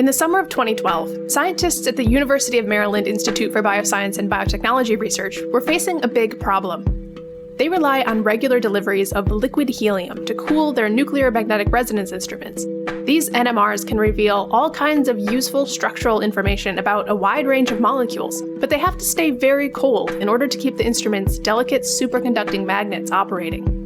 In the summer of 2012, scientists at the University of Maryland Institute for Bioscience and Biotechnology Research were facing a big problem. They rely on regular deliveries of liquid helium to cool their nuclear magnetic resonance instruments. These NMRs can reveal all kinds of useful structural information about a wide range of molecules, but they have to stay very cold in order to keep the instrument's delicate superconducting magnets operating.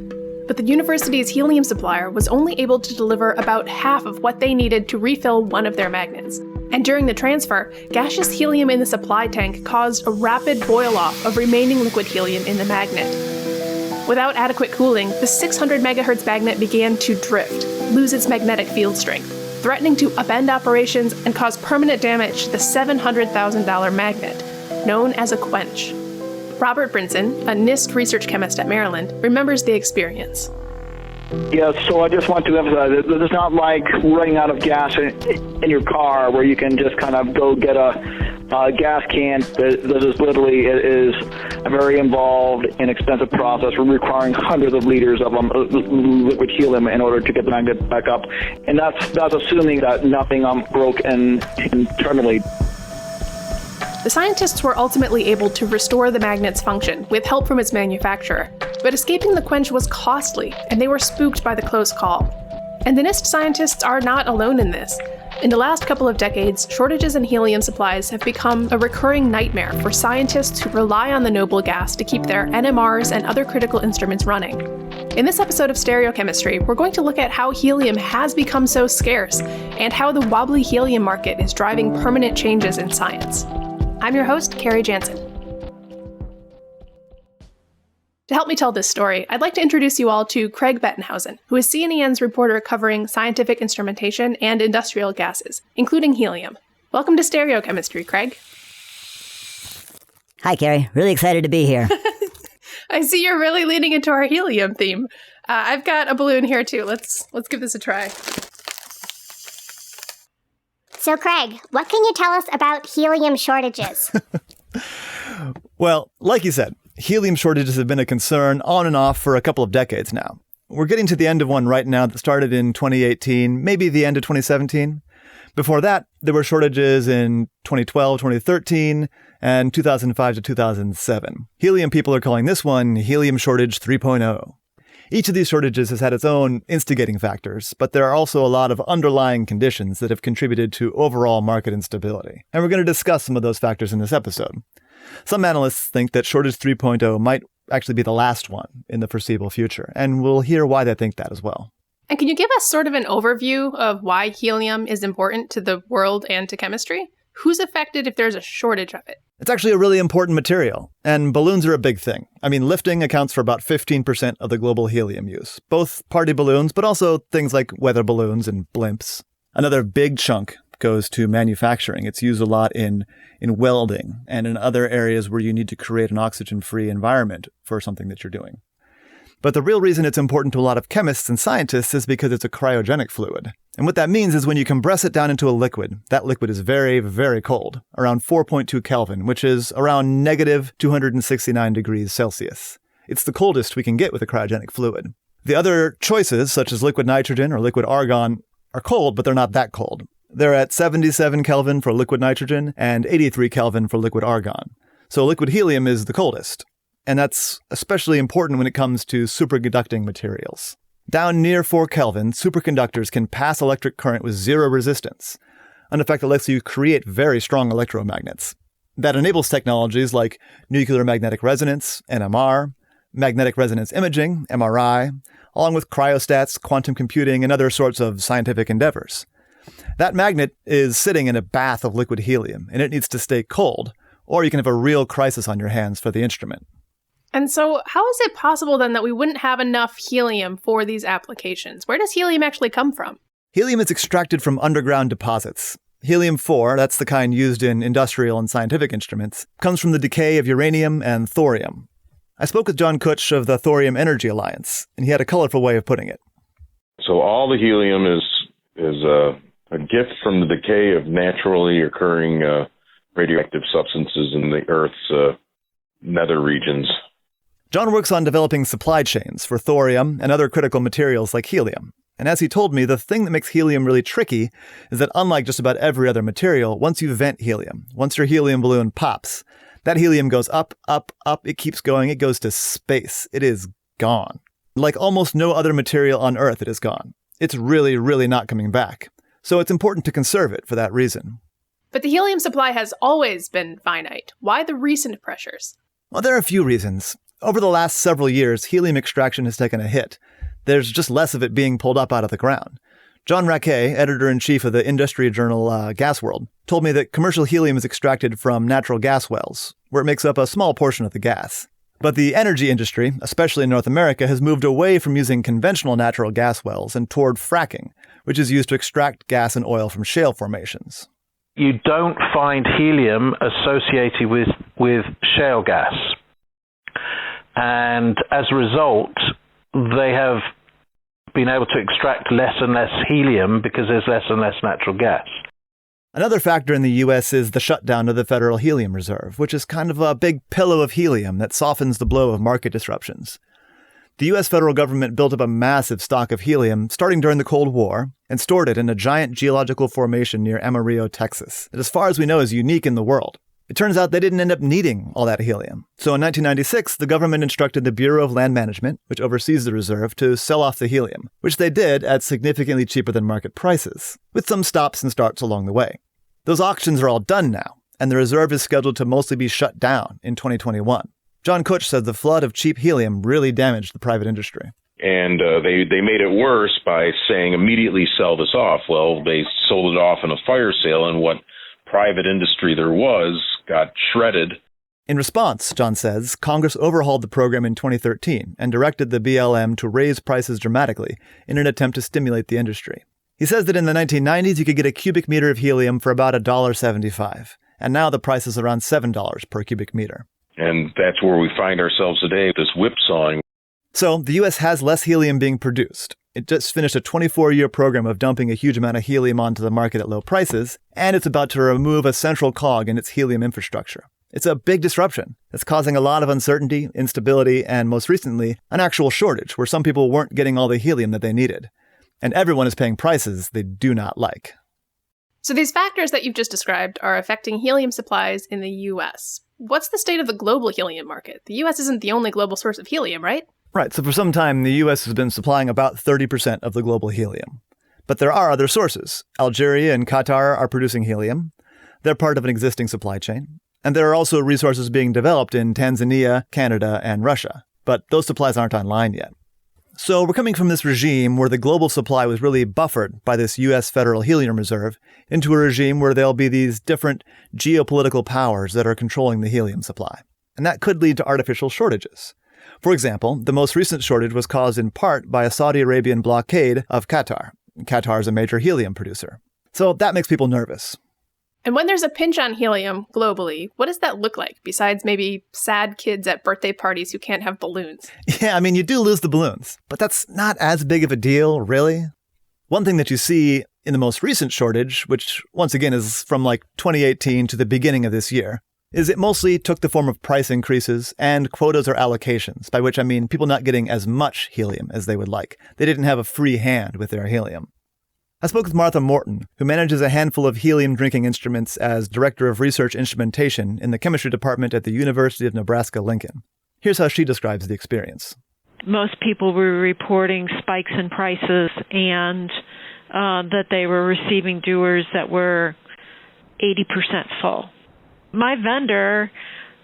But the university's helium supplier was only able to deliver about half of what they needed to refill one of their magnets. And during the transfer, gaseous helium in the supply tank caused a rapid boil-off of remaining liquid helium in the magnet. Without adequate cooling, the 600 MHz magnet began to drift, lose its magnetic field strength, threatening to upend operations and cause permanent damage to the $700,000 magnet, known as a quench. Robert Brinson, a NIST research chemist at Maryland, remembers the experience. Yes, so I just want to emphasize that it's not like running out of gas in your car where you can just kind of go get a gas can. This is literally is a very involved and expensive process requiring hundreds of liters of liquid helium in order to get the magnet back up. And that's assuming that nothing broke internally. The scientists were ultimately able to restore the magnet's function with help from its manufacturer, but escaping the quench was costly, and they were spooked by the close call. And the NIST scientists are not alone in this. In the last couple of decades, shortages in helium supplies have become a recurring nightmare for scientists who rely on the noble gas to keep their NMRs and other critical instruments running. In this episode of Stereochemistry, we're going to look at how helium has become so scarce, and how the wobbly helium market is driving permanent changes in science. I'm your host, Carrie Jansen. To help me tell this story, I'd like to introduce you all to Craig Bettenhausen, who is C&EN's reporter covering scientific instrumentation and industrial gases, including helium. Welcome to Stereochemistry, Craig. Hi, Carrie. Really excited to be here. I see you're really leaning into our helium theme. I've got a balloon here, too. Let's give this a try. So, Craig, what can you tell us about helium shortages? Well, like you said, helium shortages have been a concern on and off for a couple of decades now. We're getting to the end of one right now that started in 2018, maybe the end of 2017. Before that, there were shortages in 2012, 2013, and 2005 to 2007. Helium people are calling this one Helium Shortage 3.0. Each of these shortages has had its own instigating factors, but there are also a lot of underlying conditions that have contributed to overall market instability. And we're going to discuss some of those factors in this episode. Some analysts think that Shortage 3.0 might actually be the last one in the foreseeable future, and we'll hear why they think that as well. And can you give us sort of an overview of why helium is important to the world and to chemistry? Who's affected if there's a shortage of it? It's actually a really important material, and balloons are a big thing. I mean, lifting accounts for about 15% of the global helium use, both party balloons, but also things like weather balloons and blimps. Another big chunk goes to manufacturing. It's used a lot in welding and in other areas where you need to create an oxygen-free environment for something that you're doing. But the real reason it's important to a lot of chemists and scientists is because it's a cryogenic fluid. And what that means is when you compress it down into a liquid, that liquid is very, very cold, around 4.2 Kelvin, which is around negative 269 degrees Celsius. It's the coldest we can get with a cryogenic fluid. The other choices, such as liquid nitrogen or liquid argon, are cold, but they're not that cold. They're at 77 Kelvin for liquid nitrogen and 83 Kelvin for liquid argon. So liquid helium is the coldest. And that's especially important when it comes to superconducting materials. Down near 4 Kelvin, superconductors can pass electric current with zero resistance, an effect that lets you create very strong electromagnets. That enables technologies like nuclear magnetic resonance, NMR, magnetic resonance imaging, MRI, along with cryostats, quantum computing, and other sorts of scientific endeavors. That magnet is sitting in a bath of liquid helium, and it needs to stay cold, or you can have a real crisis on your hands for the instrument. And so how is it possible then that we wouldn't have enough helium for these applications? Where does helium actually come from? Helium is extracted from underground deposits. Helium-4, that's the kind used in industrial and scientific instruments, comes from the decay of uranium and thorium. I spoke with John Kutch of the Thorium Energy Alliance, and he had a colorful way of putting it. So all the helium is a gift from the decay of naturally occurring radioactive substances in the Earth's nether regions. John works on developing supply chains for thorium and other critical materials like helium. And as he told me, the thing that makes helium really tricky is that unlike just about every other material, once you vent helium, once your helium balloon pops, that helium goes up, up, up, it keeps going, it goes to space. It is gone. Like almost no other material on Earth, it is gone. It's really, really not coming back. So it's important to conserve it for that reason. But the helium supply has always been finite. Why the recent pressures? Well, there are a few reasons. Over the last several years, helium extraction has taken a hit. There's just less of it being pulled up out of the ground. John Raquet, editor-in-chief of the industry journal Gas World, told me that commercial helium is extracted from natural gas wells, where it makes up a small portion of the gas. But the energy industry, especially in North America, has moved away from using conventional natural gas wells and toward fracking, which is used to extract gas and oil from shale formations. You don't find helium associated with shale gas. And as a result, they have been able to extract less and less helium because there's less and less natural gas. Another factor in the U.S. is the shutdown of the Federal Helium Reserve, which is kind of a big pillow of helium that softens the blow of market disruptions. The U.S. federal government built up a massive stock of helium starting during the Cold War and stored it in a giant geological formation near Amarillo, Texas, that as far as we know is unique in the world. It turns out they didn't end up needing all that helium. So in 1996, the government instructed the Bureau of Land Management, which oversees the reserve, to sell off the helium, which they did at significantly cheaper than market prices, with some stops and starts along the way. Those auctions are all done now, and the reserve is scheduled to mostly be shut down in 2021. John Kutch said the flood of cheap helium really damaged the private industry. And they made it worse by saying immediately sell this off. Well, they sold it off in a fire sale, and what private industry there was got shredded. In response, John says, Congress overhauled the program in 2013 and directed the BLM to raise prices dramatically in an attempt to stimulate the industry. He says that in the 1990s, you could get a cubic meter of helium for about $1.75, and now the price is around $7 per cubic meter. And that's where we find ourselves today, this whipsawing. So the U.S. has less helium being produced. It just finished a 24-year program of dumping a huge amount of helium onto the market at low prices, and it's about to remove a central cog in its helium infrastructure. It's a big disruption. It's causing a lot of uncertainty, instability, and most recently, an actual shortage where some people weren't getting all the helium that they needed. And everyone is paying prices they do not like. So these factors that you've just described are affecting helium supplies in the U.S. What's the state of the global helium market? The U.S. isn't the only global source of helium, right? Right, so for some time, the U.S. has been supplying about 30% of the global helium. But there are other sources. Algeria and Qatar are producing helium. They're part of an existing supply chain. And there are also resources being developed in Tanzania, Canada, and Russia. But those supplies aren't online yet. So we're coming from this regime where the global supply was really buffered by this U.S. Federal Helium Reserve into a regime where there'll be these different geopolitical powers that are controlling the helium supply. And that could lead to artificial shortages. For example, the most recent shortage was caused in part by a Saudi Arabian blockade of Qatar. Qatar is a major helium producer. So that makes people nervous. And when there's a pinch on helium globally, what does that look like, besides maybe sad kids at birthday parties who can't have balloons? Yeah, I mean, you do lose the balloons, but that's not as big of a deal, really. One thing that you see in the most recent shortage, which once again is from like 2018 to the beginning of this year, is it mostly took the form of price increases and quotas or allocations, by which I mean people not getting as much helium as they would like. They didn't have a free hand with their helium. I spoke with Martha Morton, who manages a handful of helium drinking instruments as Director of Research Instrumentation in the Chemistry Department at the University of Nebraska-Lincoln. Here's how she describes the experience. Most people were reporting spikes in prices and that they were receiving dewars that were 80% full. My vendor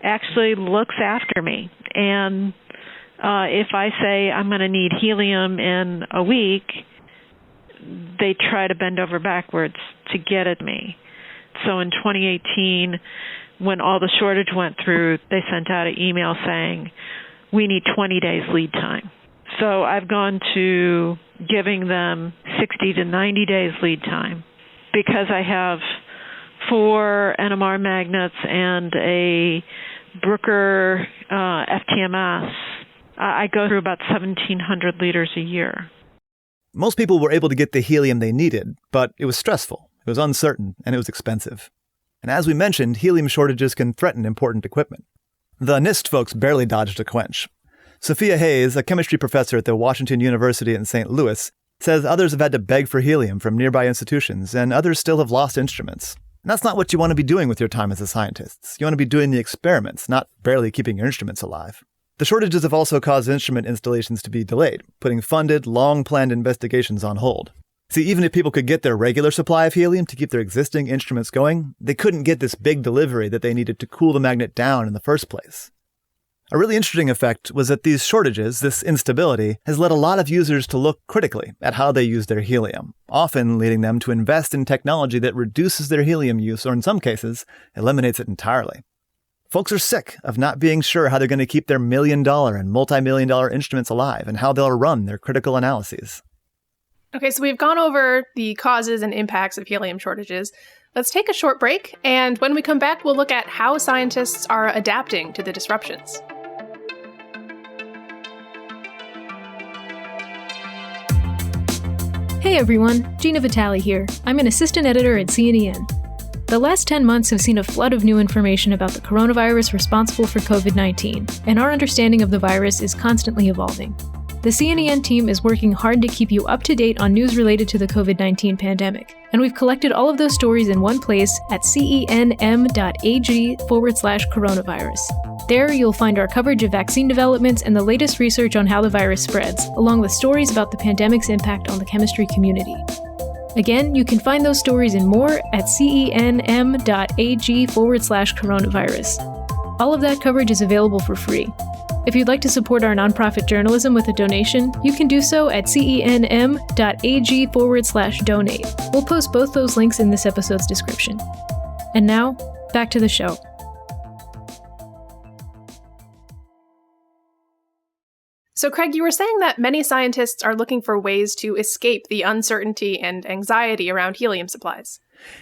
actually looks after me, and if I say I'm going to need helium in a week, they try to bend over backwards to get at me. So in 2018, when all the shortage went through, they sent out an email saying, we need 20 days lead time. So I've gone to giving them 60 to 90 days lead time because I have 4 NMR magnets and a Bruker FTMS. I go through about 1,700 liters a year. Most people were able to get the helium they needed, but it was stressful, it was uncertain, and it was expensive. And as we mentioned, helium shortages can threaten important equipment. The NIST folks barely dodged a quench. Sophia Hayes, a chemistry professor at the Washington University in St. Louis, Says others have had to beg for helium from nearby institutions, and others still have lost instruments. And that's not what you want to be doing with your time as a scientist. You want to be doing the experiments, not barely keeping your instruments alive. The shortages have also caused instrument installations to be delayed, putting funded, long-planned investigations on hold. See, even if people could get their regular supply of helium to keep their existing instruments going, they couldn't get this big delivery that they needed to cool the magnet down in the first place. A really interesting effect was that these shortages, this instability, has led a lot of users to look critically at how they use their helium, often leading them to invest in technology that reduces their helium use or, in some cases, eliminates it entirely. Folks are sick of not being sure how they're going to keep their million-dollar and multi-million-dollar instruments alive and how they'll run their critical analyses. Okay, so we've gone over the causes and impacts of helium shortages. Let's take a short break, and when we come back, we'll look at how scientists are adapting to the disruptions. Hey everyone, Gina Vitale here. I'm an assistant editor at C&EN. The last 10 months have seen a flood of new information about the coronavirus responsible for COVID-19, and our understanding of the virus is constantly evolving. The C&EN team is working hard to keep you up to date on news related to the COVID-19 pandemic, and we've collected all of those stories in one place at cenm.ag/coronavirus. There, you'll find our coverage of vaccine developments and the latest research on how the virus spreads, along with stories about the pandemic's impact on the chemistry community. Again, you can find those stories and more at cenm.ag/coronavirus. All of that coverage is available for free. If you'd like to support our nonprofit journalism with a donation, you can do so at cenm.ag/donate. We'll post both those links in this episode's description. And now, back to the show. So, Craig, you were saying that many scientists are looking for ways to escape the uncertainty and anxiety around helium supplies.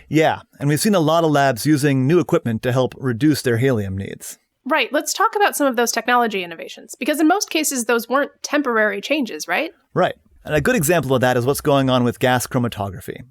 Yeah, and we've seen a lot of labs using new equipment to help reduce their helium needs. Right, let's talk about some of those technology innovations, because in most cases, those weren't temporary changes, right? Right, and a good example of that is what's going on with gas chromatography.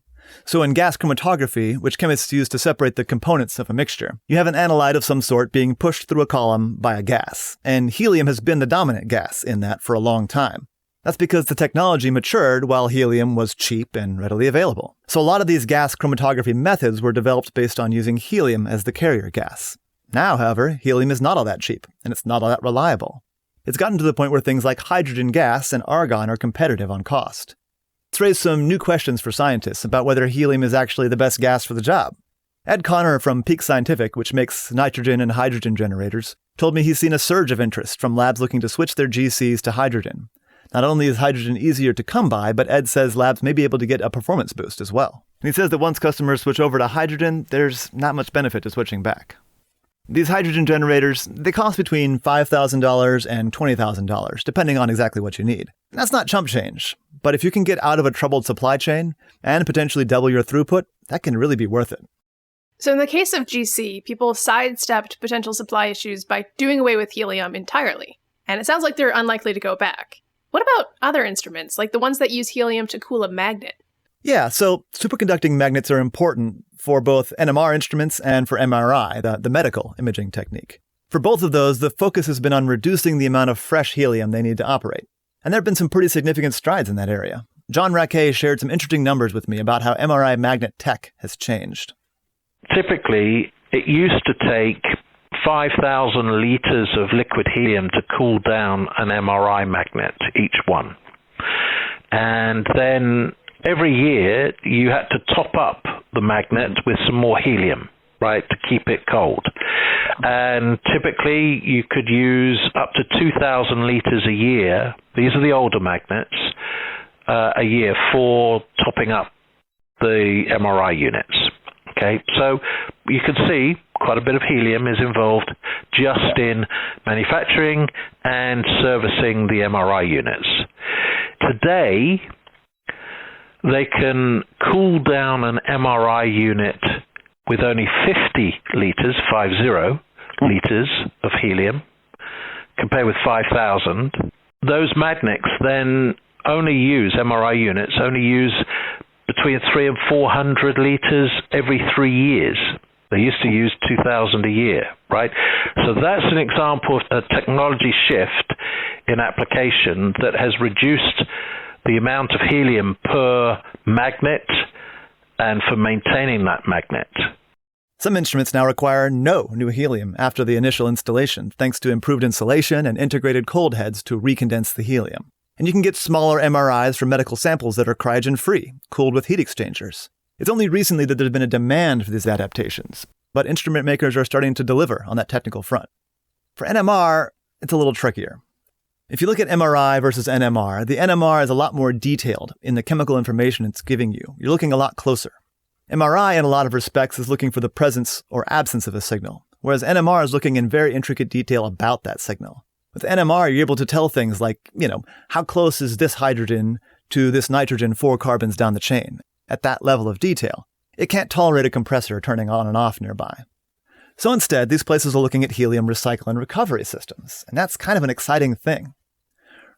So in gas chromatography, which chemists use to separate the components of a mixture, you have an analyte of some sort being pushed through a column by a gas, and helium has been the dominant gas in that for a long time. That's because the technology matured while helium was cheap and readily available. So a lot of these gas chromatography methods were developed based on using helium as the carrier gas. Now, however, helium is not all that cheap, and it's not all that reliable. It's gotten to the point where things like hydrogen gas and argon are competitive on cost. It's raised some new questions for scientists about whether helium is actually the best gas for the job. Ed Connor from Peak Scientific, which makes nitrogen and hydrogen generators, told me he's seen a surge of interest from labs looking to switch their GCs to hydrogen. Not only is hydrogen easier to come by, but Ed says labs may be able to get a performance boost as well. And he says that once customers switch over to hydrogen, there's not much benefit to switching back. These hydrogen generators, they cost between $5,000 and $20,000, depending on exactly what you need. And that's not chump change, but if you can get out of a troubled supply chain and potentially double your throughput, that can really be worth it. So in the case of GC, people sidestepped potential supply issues by doing away with helium entirely, and it sounds like they're unlikely to go back. What about other instruments, like the ones that use helium to cool a magnet? Yeah, so superconducting magnets are important for both NMR instruments and for MRI, the medical imaging technique. For both of those, the focus has been on reducing the amount of fresh helium they need to operate. And there have been some pretty significant strides in that area. John Raquet shared some interesting numbers with me about how MRI magnet tech has changed. Typically, it used to take 5,000 liters of liquid helium to cool down an MRI magnet, each one. And then every year, you had to top up the magnet with some more helium, right, to keep it cold. And typically, you could use up to 2,000 liters a year. These are the older magnets, a year for topping up the MRI units. Okay, so you can see quite a bit of helium is involved just in manufacturing and servicing the MRI units. Today, they can cool down an MRI unit with only 50 liters, 50 liters of helium, compared with 5,000. Those magnets then MRI units only use between 300 and 400 liters every 3 years. They used to use 2,000 a year, right? So that's an example of a technology shift in application that has reduced the the amount of helium per magnet and for maintaining that magnet. Some instruments now require no new helium after the initial installation, thanks to improved insulation and integrated cold heads to recondense the helium. And you can get smaller MRIs from medical samples that are cryogen-free, cooled with heat exchangers. It's only recently that there's been a demand for these adaptations, but instrument makers are starting to deliver on that technical front. For NMR, it's a little trickier. If you look at MRI versus NMR, the NMR is a lot more detailed in the chemical information it's giving you. You're looking a lot closer. MRI, in a lot of respects, is looking for the presence or absence of a signal, whereas NMR is looking in very intricate detail about that signal. With NMR, you're able to tell things like, how close is this hydrogen to this nitrogen 4 carbons down the chain? At that level of detail. It can't tolerate a compressor turning on and off nearby. So instead, these places are looking at helium recycle and recovery systems, and that's kind of an exciting thing.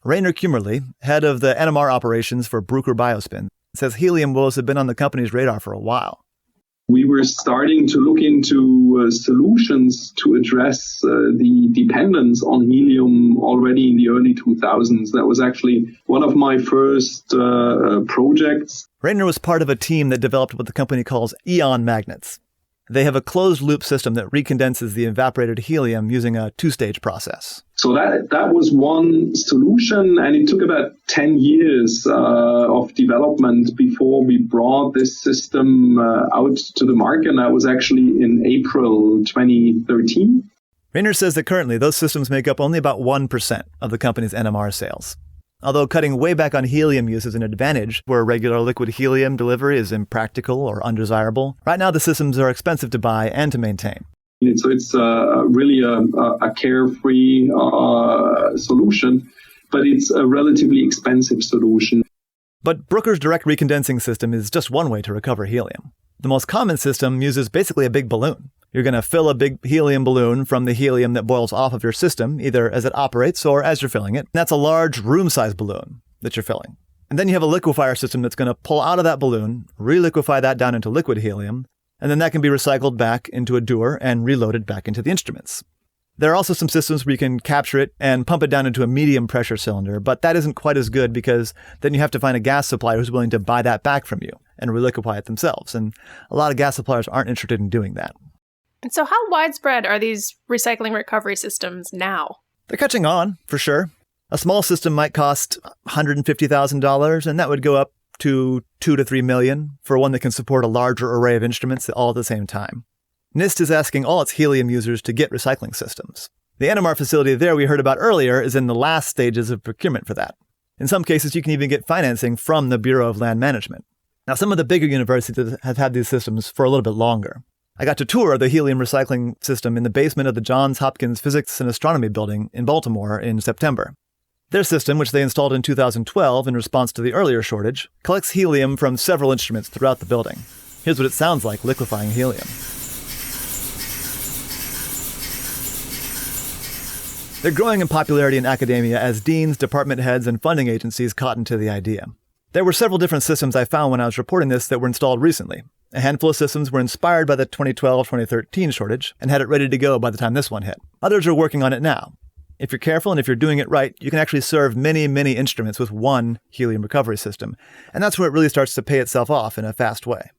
Rainer Kummerle, head of the NMR operations for Bruker BioSpin, says helium woes have been on the company's radar for a while. We were starting to look into solutions to address the dependence on helium already in the early 2000s. That was actually one of my first projects. Rainer was part of a team that developed what the company calls ion magnets. They have a closed-loop system that recondenses the evaporated helium using a 2-stage process. So that was one solution, and it took about 10 years of development before we brought this system out to the market, and that was actually in April 2013. Rainer says that currently those systems make up only about 1% of the company's NMR sales. Although cutting way back on helium use is an advantage where regular liquid helium delivery is impractical or undesirable, right now the systems are expensive to buy and to maintain. So it's really a carefree solution, but it's a relatively expensive solution. But Bruker's direct recondensing system is just one way to recover helium. The most common system uses basically a big balloon. You're going to fill a big helium balloon from the helium that boils off of your system, either as it operates or as you're filling it. That's a large room-sized balloon that you're filling. And then you have a liquefier system that's going to pull out of that balloon, reliquefy that down into liquid helium, and then that can be recycled back into a dewar and reloaded back into the instruments. There are also some systems where you can capture it and pump it down into a medium pressure cylinder, but that isn't quite as good because then you have to find a gas supplier who's willing to buy that back from you and reliquefy it themselves. And a lot of gas suppliers aren't interested in doing that. And so how widespread are these recycling recovery systems now? They're catching on, for sure. A small system might cost $150,000, and that would go up to $2 to $3 million for one that can support a larger array of instruments all at the same time. NIST is asking all its helium users to get recycling systems. The NMR facility there we heard about earlier is in the last stages of procurement for that. In some cases, you can even get financing from the Bureau of Land Management. Now, some of the bigger universities have had these systems for a little bit longer. I got to tour the helium recycling system in the basement of the Johns Hopkins Physics and Astronomy building in Baltimore in September. Their system, which they installed in 2012 in response to the earlier shortage, collects helium from several instruments throughout the building. Here's what it sounds like liquefying helium. They're growing in popularity in academia as deans, department heads, and funding agencies cotton to the idea. There were several different systems I found when I was reporting this that were installed recently. A handful of systems were inspired by the 2012-2013 shortage and had it ready to go by the time this one hit. Others are working on it now. If you're careful and if you're doing it right, you can actually serve many, many instruments with one helium recovery system. And that's where it really starts to pay itself off in a fast way.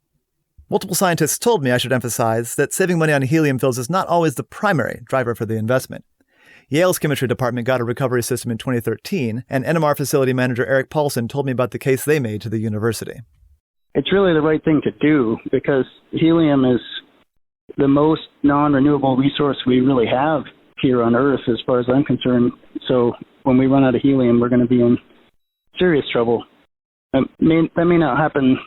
Multiple scientists told me I should emphasize that saving money on helium fills is not always the primary driver for the investment. Yale's chemistry department got a recovery system in 2013, and NMR facility manager Eric Paulson told me about the case they made to the university. It's really the right thing to do because helium is the most non-renewable resource we really have here on Earth as far as I'm concerned. So when we run out of helium, we're going to be in serious trouble. That may not happen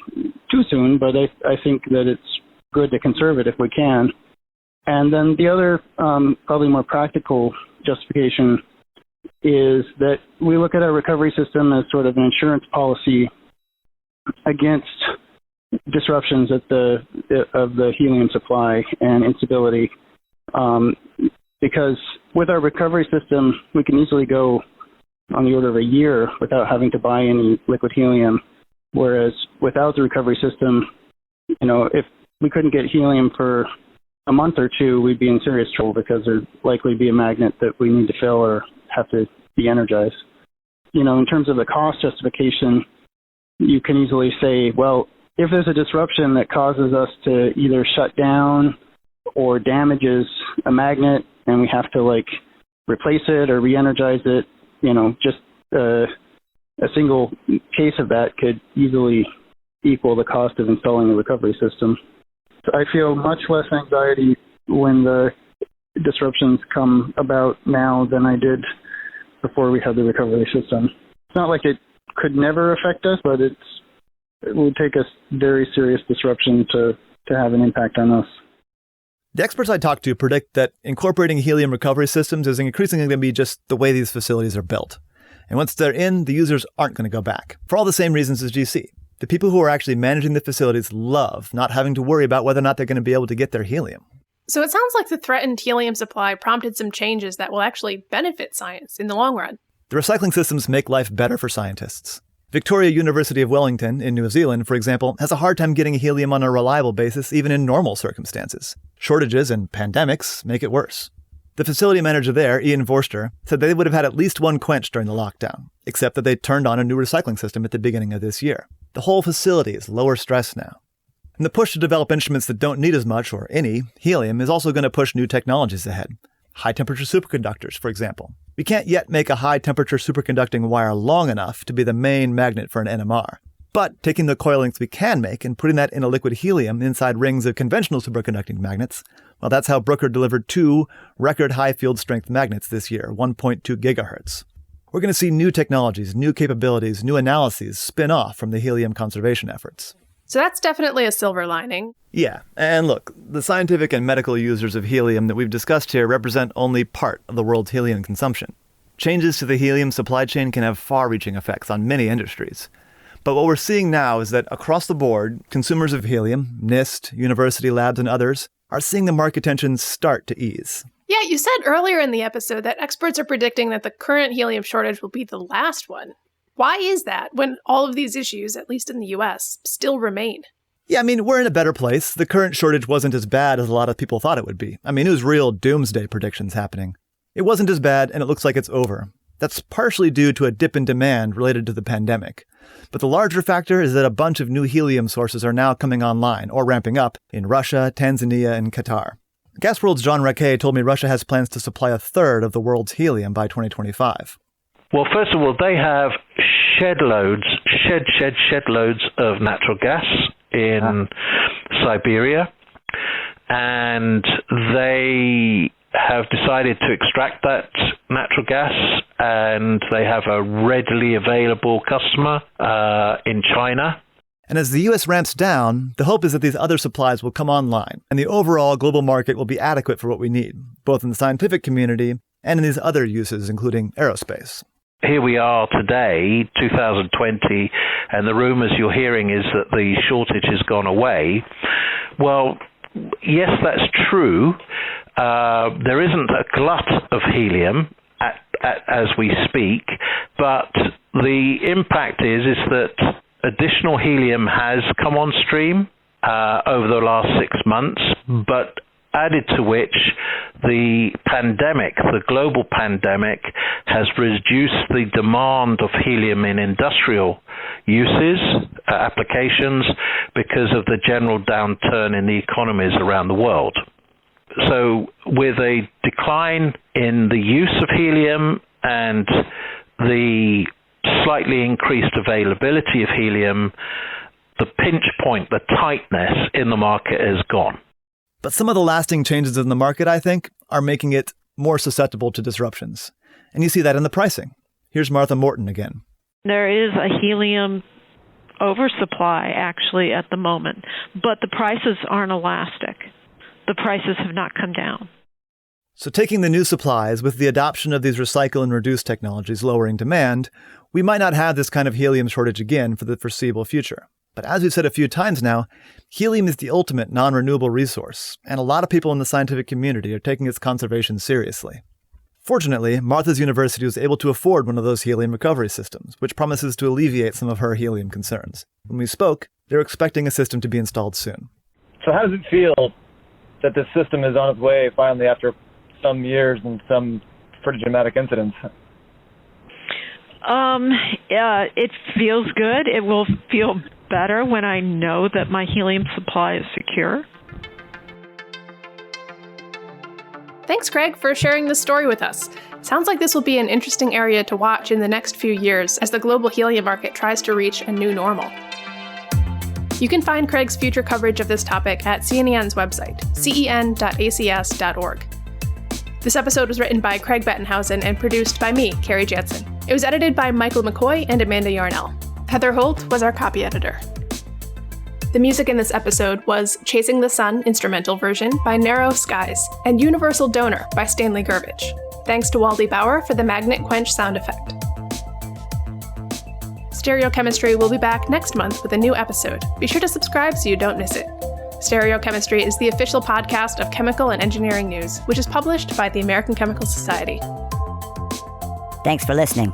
too soon, but I think that it's good to conserve it if we can. And then the other, probably more practical justification is that we look at our recovery system as sort of an insurance policy against disruptions of the helium supply and instability. Because with our recovery system, we can easily go on the order of a year without having to buy any liquid helium. Whereas without the recovery system, if we couldn't get helium for a month or two, we'd be in serious trouble because there'd likely be a magnet that we need to fill or have to be energized. In terms of the cost justification, you can easily say, well, if there's a disruption that causes us to either shut down or damages a magnet and we have to replace it or re-energize it, just a single case of that could easily equal the cost of installing the recovery system. So I feel much less anxiety when the disruptions come about now than I did before we had the recovery system. It's not like it could never affect us, but it would take a very serious disruption to have an impact on us. The experts I talked to predict that incorporating helium recovery systems is increasingly going to be just the way these facilities are built. And once they're in, the users aren't going to go back, for all the same reasons as GC. The people who are actually managing the facilities love not having to worry about whether or not they're going to be able to get their helium. So it sounds like the threatened helium supply prompted some changes that will actually benefit science in the long run. The recycling systems make life better for scientists. Victoria University of Wellington in New Zealand, for example, has a hard time getting helium on a reliable basis even in normal circumstances. Shortages and pandemics make it worse. The facility manager there, Ian Vorster, said they would have had at least one quench during the lockdown, except that they turned on a new recycling system at the beginning of this year. The whole facility is lower stress now. And the push to develop instruments that don't need as much, or any, helium is also going to push new technologies ahead. High-temperature superconductors, for example. We can't yet make a high-temperature superconducting wire long enough to be the main magnet for an NMR. But taking the coil lengths we can make and putting that in a liquid helium inside rings of conventional superconducting magnets, well, that's how Bruker delivered 2 record high field strength magnets this year, 1.2 gigahertz. We're going to see new technologies, new capabilities, new analyses spin off from the helium conservation efforts. So that's definitely a silver lining. Yeah, and look, the scientific and medical users of helium that we've discussed here represent only part of the world's helium consumption. Changes to the helium supply chain can have far-reaching effects on many industries. But what we're seeing now is that across the board, consumers of helium, NIST, university labs, and others, are seeing the market tensions start to ease. Yeah, you said earlier in the episode that experts are predicting that the current helium shortage will be the last one. Why is that, when all of these issues, at least in the US, still remain? Yeah, we're in a better place. The current shortage wasn't as bad as a lot of people thought it would be. It was real doomsday predictions happening. It wasn't as bad, and it looks like it's over. That's partially due to a dip in demand related to the pandemic. But the larger factor is that a bunch of new helium sources are now coming online, or ramping up, in Russia, Tanzania, and Qatar. GasWorld's John Raquet told me Russia has plans to supply a third of the world's helium by 2025. Well, first of all, they have shed loads of natural gas in Siberia, and they have decided to extract that natural gas, and they have a readily available customer in China. And as the U.S. ramps down, the hope is that these other supplies will come online, and the overall global market will be adequate for what we need, both in the scientific community and in these other uses, including aerospace. Here we are today, 2020, and the rumors you're hearing is that the shortage has gone away. Well, yes, that's true. There isn't a glut of helium as we speak, but the impact is that additional helium has come on stream over the last 6 months, but added to which the global pandemic, has reduced the demand of helium in industrial uses, applications, because of the general downturn in the economies around the world. So with a decline in the use of helium and the slightly increased availability of helium, the pinch point, the tightness in the market is gone. But some of the lasting changes in the market, I think, are making it more susceptible to disruptions. And you see that in the pricing. Here's Martha Morton again. There is a helium oversupply, actually, at the moment, but the prices aren't elastic. The prices have not come down. So taking the new supplies with the adoption of these recycle and reduce technologies lowering demand, we might not have this kind of helium shortage again for the foreseeable future. But as we've said a few times now, helium is the ultimate non-renewable resource, and a lot of people in the scientific community are taking its conservation seriously. Fortunately, Martha's University was able to afford one of those helium recovery systems, which promises to alleviate some of her helium concerns. When we spoke, they were expecting a system to be installed soon. So how does it feel that this system is on its way finally after some years and some pretty dramatic incidents? It feels good. It will feel better when I know that my helium supply is secure. Thanks, Craig, for sharing this story with us. Sounds like this will be an interesting area to watch in the next few years as the global helium market tries to reach a new normal. You can find Craig's future coverage of this topic at C&EN's website, cenm.ag.org. This episode was written by Craig Bettenhausen and produced by me, Carrie Jansen. It was edited by Michael McCoy and Amanda Yarnell. Heather Holt was our copy editor. The music in this episode was Chasing the Sun instrumental version by Narrow Skies and Universal Donor by Stanley Gurbich. Thanks to Wally Bauer for the magnet quench sound effect. Stereochemistry will be back next month with a new episode. Be sure to subscribe so you don't miss it. Stereochemistry is the official podcast of Chemical and Engineering News, which is published by the American Chemical Society. Thanks for listening.